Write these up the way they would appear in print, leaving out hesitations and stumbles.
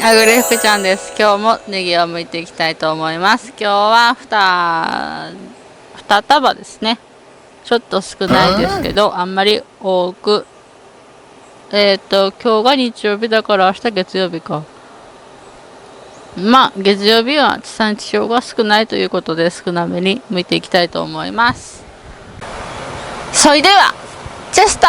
アグリ福ちゃんです。今日もネギを剥いていきたいと思います。今日は2束ですね。ちょっと少ないですけど、あんまり多く。今日が日曜日だから明日月曜日か。まあ、月曜日は地産地消が少ないということで少なめに剥いていきたいと思います。それでは、チェスト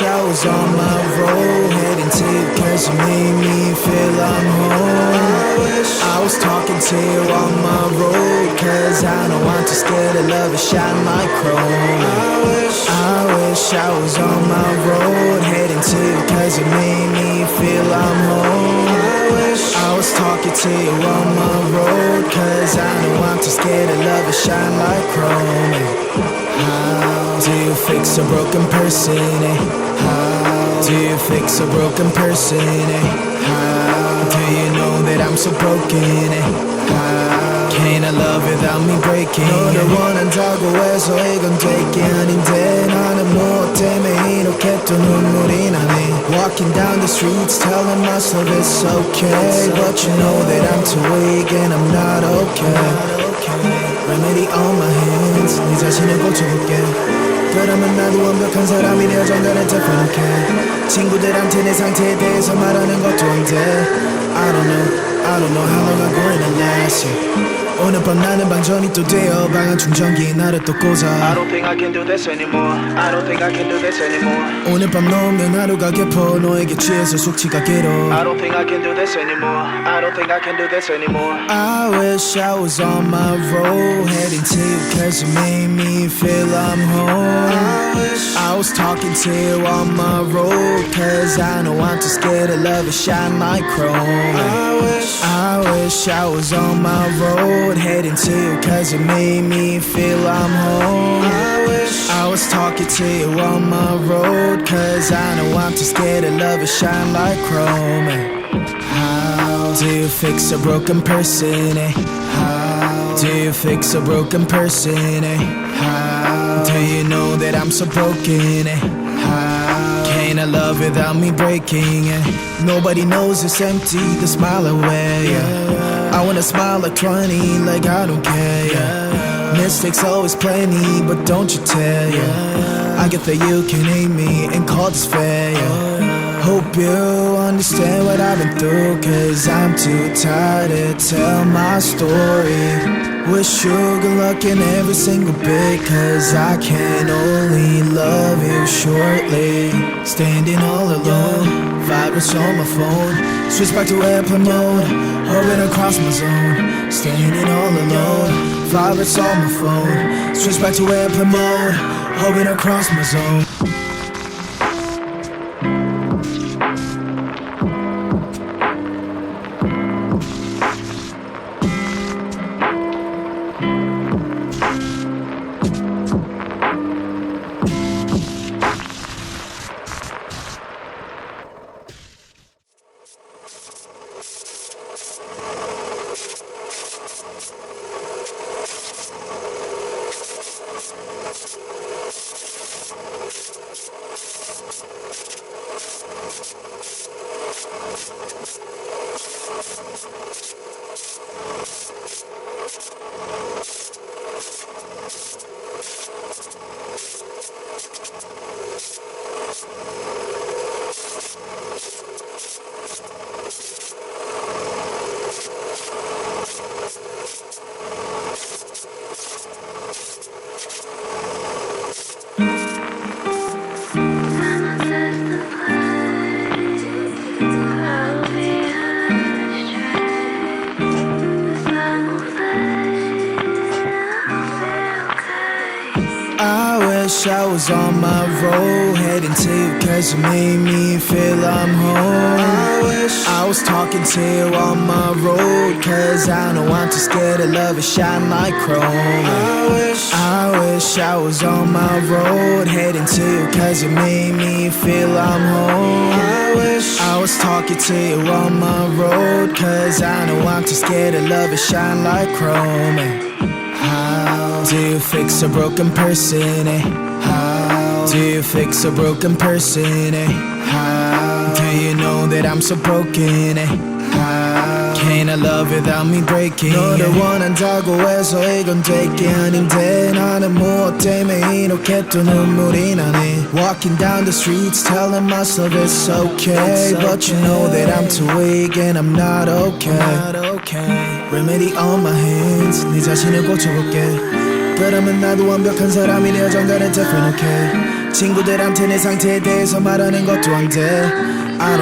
I was on my road, heading to you cause you made me feel I'm home. I was talking to you on my road cause I don't want to scare the love and shine like chrome. I wish I was on my road, heading to you cause you made me feel I'm home. I was talking to you on my road cause I don't want to scare the love and shine like chrome. How do you fix a broken person, eh? How do you fix a broken person, eh? How do you know that I'm so broken, eh? How can I love without me breaking? 너를 원한다고 해서 이건 될 게 아닌데 나는 무엇 때문에 이렇게 또 눈물이 나네. Walking down the streets telling myself it's okay, but you know that I'm too weak and I'm not okay. Remedy on my hands 네 자신을 고쳐볼게. 그러면 나도 완벽한 사람이 되어 정갈한 척하게. 친구들한테 내 상태에 대해서 말하는 것도 안 돼. I don't know how long I'm going to last, yeah. 오늘 밤 나는 방전이 또 되어 방한 충전기에 나를 또 꽂아. I don't think I can do this anymore. I don't think I can do this anymore. 오늘 밤 너면 하루가 깊어 너에게 취해서 숙취가 길어. I don't think I can do this anymore. I don't think I can do this anymore. I wish I was on my road heading to you cause you made me feel I'm home. I was talking to you on my road cause I don't want to scare the love and shine like chrome. I wish I was on my road heading to you cause you made me feel I'm home. I was talking to you on my road cause I don't want to scare the love and shine like chrome. How do you fix a broken person, eh? How do you fix a broken person, eh? How do you know that I'm so broken, eh? How can I love without me breaking, eh? Nobody knows it's empty, the smile away, yeah. I wanna smile like 20, like I don't care, yeah. Mistakes always plenty, but don't you tell, yeah. I get that you can hate me and call this fair, yeah. Hope you understand what I've been through cause I'm too tired to tell my story. Wish you good luck in every single bit cause I can only love you shortly. Standing all alone, vibrates on my phone. Switch back to airplane mode, hoping across my zone. Standing all alone, vibrates on my phone. Switch back to airplane mode, hoping across my zone. I was on my road heading to you cause you made me feel I'm home. I was talking to you on my road cause I don't want to scare the love and shine like chrome. I wish wish I was on my road heading to you cause you made me feel I'm home. I wish I was talking to you on my road cause I know I'm too scared to love it shine like chrome. How do you fix a broken person? How do you fix a broken person? How do you know that I'm so broken? How can I love without me breaking? 너를 원한다고 해서 이건 될 게 아닌데 나는 무엇 때문에 이렇게 또 눈물이 나네. Walking down the streets telling myself it's okay, but you know that I'm too weak and I'm not okay. Remedy on my hands 네 자신을 고쳐볼게. 그러면 나도 완벽한 사람이 되어 정다른 different okay. 친구들한테 내 상태에 대해서 말하는 것도 안 돼. I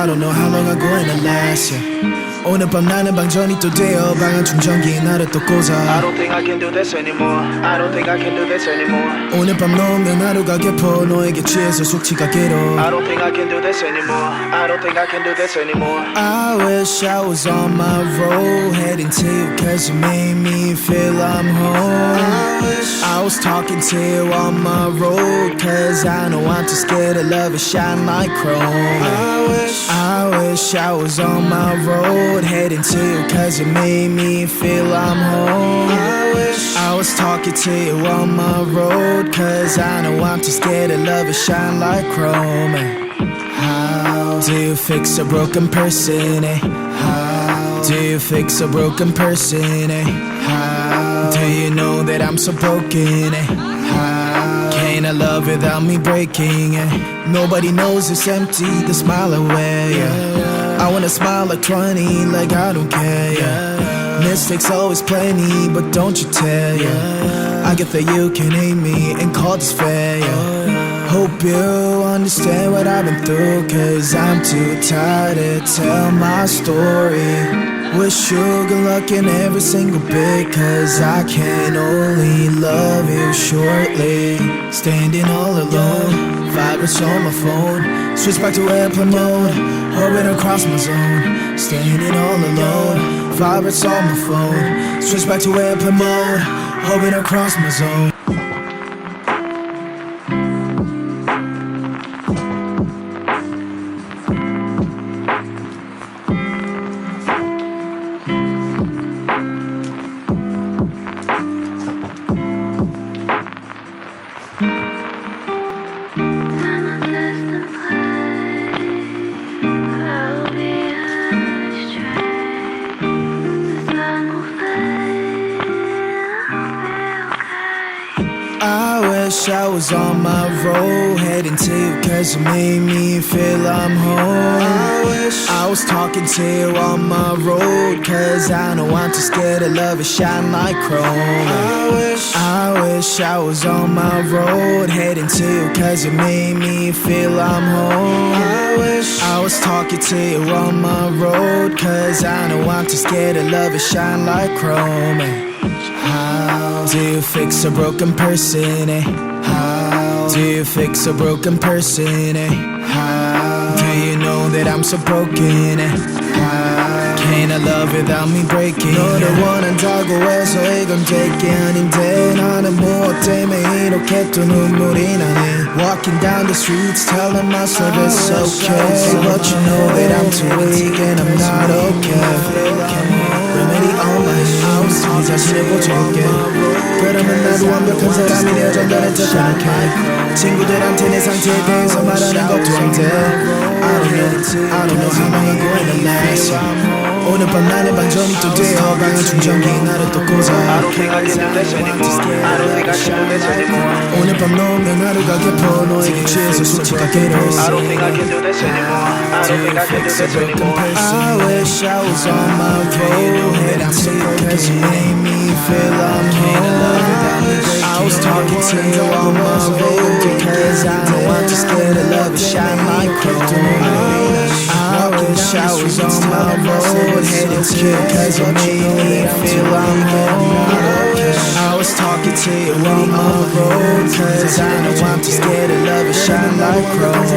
don't know how long I'm going to last, yeah. 오늘 밤 나는 방전이 또 되어 방한 충전기에 나를 또 꽂아. I don't think I can do this anymore. I don't think I can do this anymore. 오늘 밤 너 없는 하루가 깊어 너에게 취해서 숙취가 길어. I don't think I can do this anymore. I don't think I can do this anymore. I wish I was on my road heading to you cause you made me feel I'm home. I wish I was talking to you on my road cause I know I'm too scared to love it shine like chrome. I wish I was on my road heading to you cause you made me feel I'm home. I wish I was talking to you on my road cause I know I'm too scared to love it shine like chrome. How do you fix a broken person? How do you fix a broken person? How do you know that I'm so broken? How can I love without me breaking? Nobody knows it's empty, the smile away. I wanna smile like 20, like I don't care, yeah. Mistakes always plenty, but don't you tell, yeah. I get that you can hate me and call this fair, yeah. Hope you understand what I've been through cause I'm too tired to tell my story. Wish you good luck in every single bit cause I can only love you shortly. Standing all alone, vibrates on my phone. Switch back to airplane mode, hurrying across my zone. Standing all alone, vibrates on my phone. Switch back to airplane mode, hurrying across my zone. I was on my road heading to you cause you made me feel I'm home. I wish I was talking to you on my road cause I know I'm too scared to love it shine like chrome. I wish I was on my road heading to you cause you made me feel I'm home. I wish I was talking to you on my road cause I know I'm too scared to love it shine like chrome. How do you fix a broken person? How do you fix a broken person? How do you know that I'm so broken? How can I love without me breaking? 너를 원한다고 해서 이건 될 게 아닌데 나는 무엇 때문에 이렇게 또 눈물이 나네. Walking down the streets telling myself it's okay, but you know that I'm too weak and I'm not okay. Remedy on my house 네 자신을 고쳐볼게. 그러면 나도 완벽한 사람이 되어 전달할 때 생각해. 친구들한테 내 상태에 대해서 말하는 것도 안 돼. I don't know how long I'm going to last. 오늘 밤 나는 방전이 또 되어 방한 충전기에 나를 또 꽂아. I don't think I can do this anymore. I don't think I can do this anymore. 오늘 밤 너 없는 하루가 깊어 너에게 취해서 숙취가 길어. I don't think I can do this anymore. I don't think I can do this anymore. I wish I was on my road heading to you cause you made me feel I'm home. I was talking to you on my road because I know I'm too scared to love it shine like chrome. I wish I was on my road heading to you cause you made me feel I'm home. I was talking to you on my road, cause I know I'm too scared to love and shine like chrome.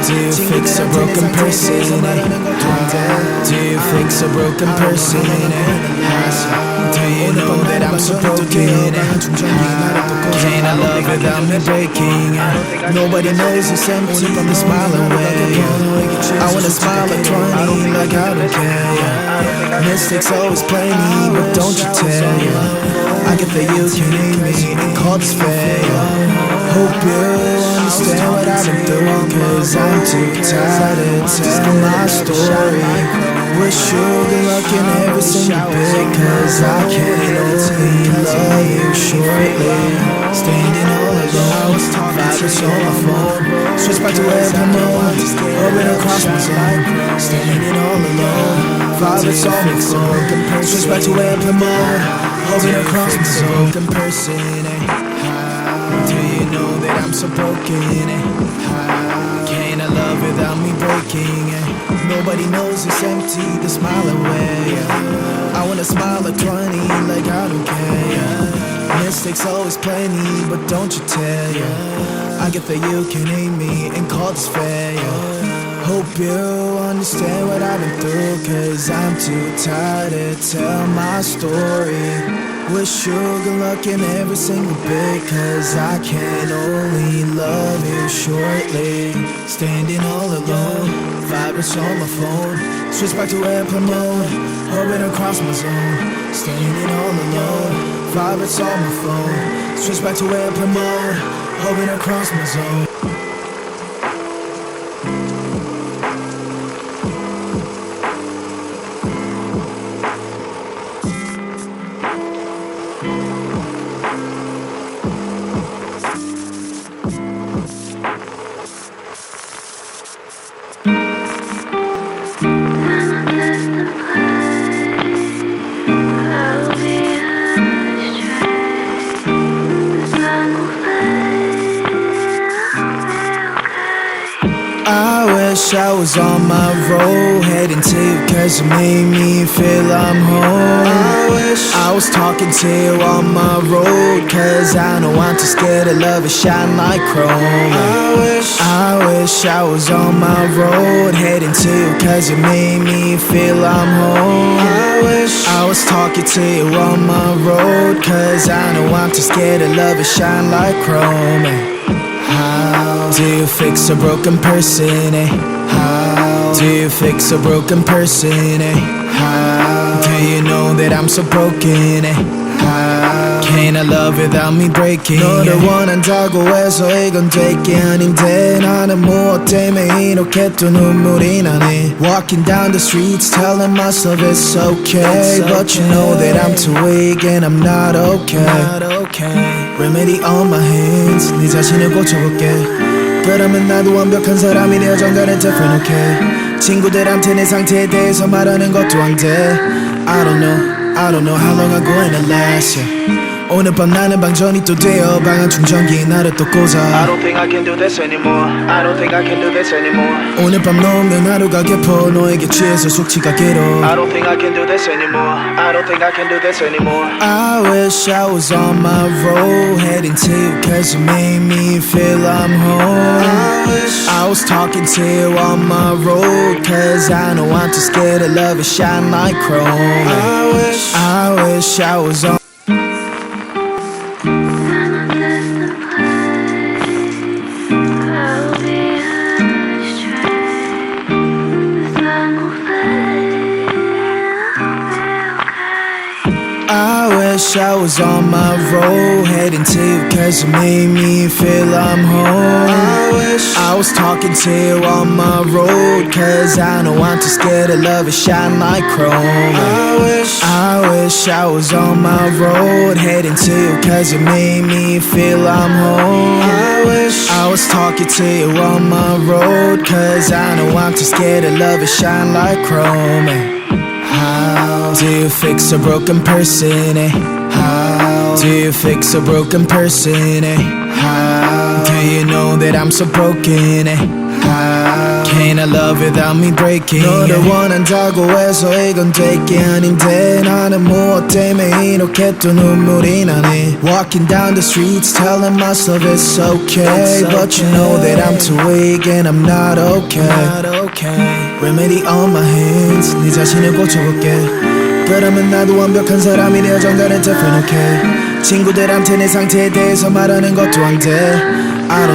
Do you fix a broken person? Do you fix a broken person? Do you know that I'm so broken? Can't I love without me breaking? Nobody knows it's empty from the smile away. I wanna smile at 20 like I don't care. Mistakes always play me, but don't you tell ya. I get that you can hate me and call this fair. Hope you understand what I've been through, cause I'm too tired to tell my story. Wish you good luck in every single bit, cause I can't only love you shortly. Standing all alone, vibrates on my phone. Switch back to airplane mode, hoping across my zone. Standing all alone, vibrates on my phone. Switch back to airplane mode, hoping across my zone. Person, do you know that I'm so broken? Can't I love without me breaking? Nobody knows it's empty, the smile away. I wanna smile at 20 like I don't care. Mistakes always play me, but don't you tell ya. I get that you can hate me and call this fair. Hope you understand what I've been through, cause I'm too tired to tell my story. Wish you good luck in every single bit, cause I can only love you shortly. Standing all alone, vibrates on my phone. Switch back to airplane mode, hoping across my zone. Standing all alone, vibrates on my phone. Switch back to airplane mode, hoping across my zone. I was on my road, heading to you cause you made me feel I'm home. I was talking to you on my road, cause I know I'm too scared to love and shine like chrome. I wish I was on my road, heading to you cause you made me feel I'm home. I was talking to you on my road, cause I know I'm too scared to love and shine like chrome. How do you fix a broken person? How do you fix a broken person? How do you know that I'm so broken? How can I love without me breaking? 너를 원한다고 해서 이건 될 게 아닌데 나는 무엇 때문에 이렇게 또 눈물이 나네. Walking down the streets telling myself it's okay, but you know that I'm too weak and I'm not okay. Remedy on my hands, 네 자신을 고쳐볼게. 그러면 나도 완벽한 사람이 되어 정갈은 different, okay. 친구들한테 내 상태에 대해서 말하는 것도 안 돼. I don't know how long I'm going to last, yeah. 오늘 밤 나는 방전이 또 되어 방한 충전기에 나를 또 꽂아. I don't think I can do this anymore. I don't think I can do this anymore. 오늘 밤 놓으면 하루가 깊어 너에게 취해서 숙취가 길어. I don't think I can do this anymore. I don't think I can do this anymore. I wish I was on my road, heading to you cause you made me feel I'm home. I was talking to you on my road, cause I know I'm too scared to love and shine like chrome. I wish I was on. I was on my road, heading to you cause you made me feel I'm home. I was talking to you on my road, cause I know I'm too scared to love and shine like chrome. I wish I was on my road, heading to you cause you made me feel I'm home. I was talking to you on my road, cause I know I'm too scared to love and shine like chrome. How do you fix a broken person? How do you fix a broken person? How do you know that I'm so broken? How can I love without me breaking? 너를 원한다고 해서 이건 될 게 아닌데 나는 무엇 때문에 이렇게 또 눈물이 나네. Walking down the streets telling myself it's okay, but you know that I'm too weak and I'm not okay. Remedy on my hands, 네 자신을 고쳐볼게. 그러면 나도 완벽한 사람이 되어 정갈한 different okay. 친구들한테 내 상태에 대해서 말하는 것도 안 돼. I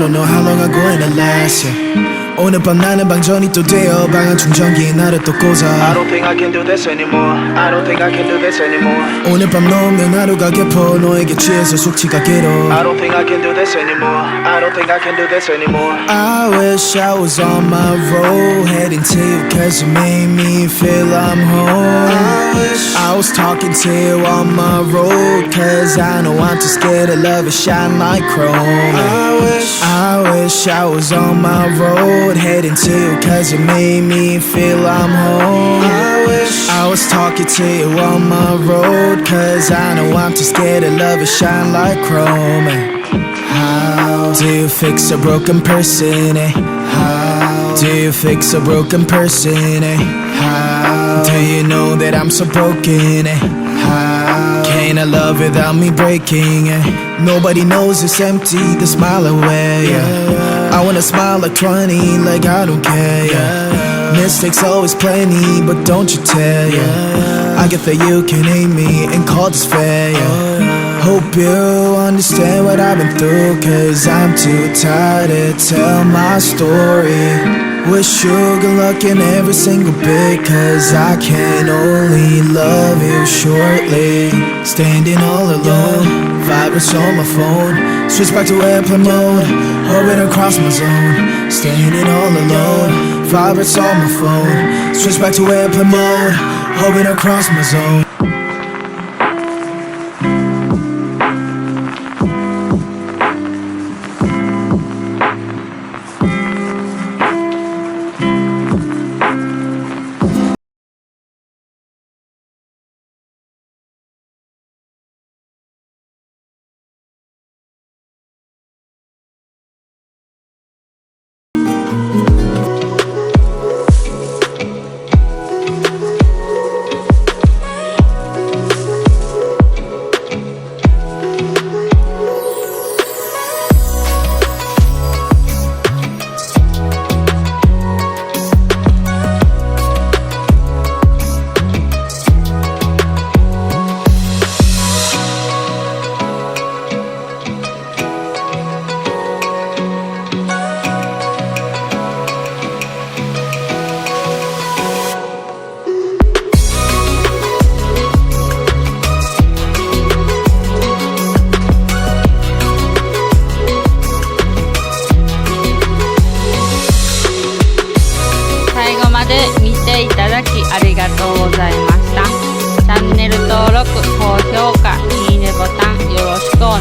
don't know how long I'm going to last, yeah. 오늘 밤 나는 방전이 또 되어 방한 충전기에 나를 또 꽂아. I don't think I can do this anymore. I don't think I can do this anymore. 오늘 밤 너 없는 하루가 깊어 너에게 취해서 숙취가 길어. I don't think I can do this anymore. I don't think I can do this anymore. I wish I was on my road heading to you cause you made me feel I'm home. I wish I was talking to you on my road cause I know I'm too scared to love it shine like chrome. I wish I was on my road heading to you cause you made me feel I'm home. I wish I was talking to you on my road cause I know I'm too scared to love it shine like chrome. How do you fix a broken person? How do you fix a broken person? How do you know that I'm so broken? How can I love without me breaking? Nobody knows it's empty, the smile away, I wanna smile like 20, like I don't care, Mistakes always plenty, but don't you tell, I get that you can hate me and call this fair, Hope you understand what I've been through, cause I'm too tired to tell my story. Wish you good luck in every single bit, cause I can only love you shortly. Standing all alone, vibrates on my phone, switch back to airplane mode, orbiting across my zone. Standing all alone, vibrates on my phone, switch back to airplane mode, orbiting across my zone.見ていただきありがとうございました。チャンネル登録、高評価、いいねボタンよろしくお願